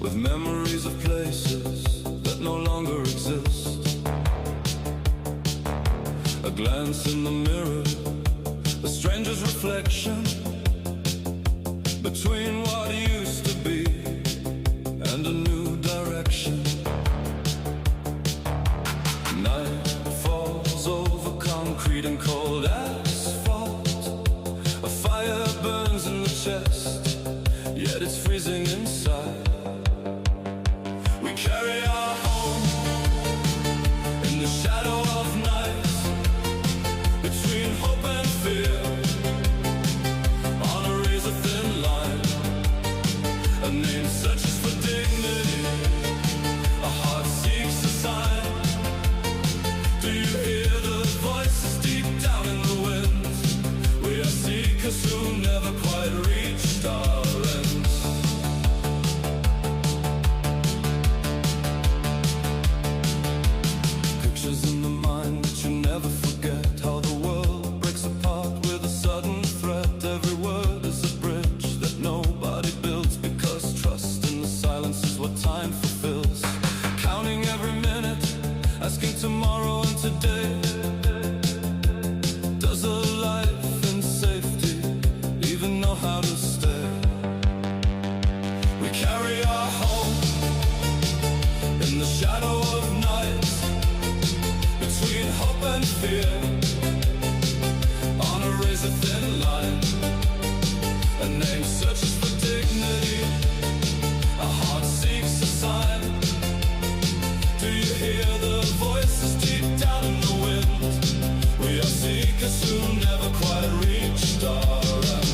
with memories of places that no longer exist. A glance in the mirror, a stranger's reflection between what used to be and a new direction. Night falls over concrete and cold asphalt. A fire burns in the chest, yet it's freezing inside. We carry our home in the shadow of night, between hope and fear, on a razor-thin line. A name searches for dignity, a heart seeks a sign. Do you hear the voices deep down in the wind? We are seekers who never quite reached our ends. Pictures in the mind that you never forget, how the world breaks apart with a sudden threat. Every word is a bridge that nobody builds, because trust in the silence is what time fulfills. Counting every minute, asking tomorrow and today. Does a life in safety even know how to stay? We carry our home in the shadow of night, between hope and fear, on a razor-thin line. A name searches for dignity, a heart seeks a sign. Do you hear the voices deep down in the wind? We are seekers who never quite reached our end.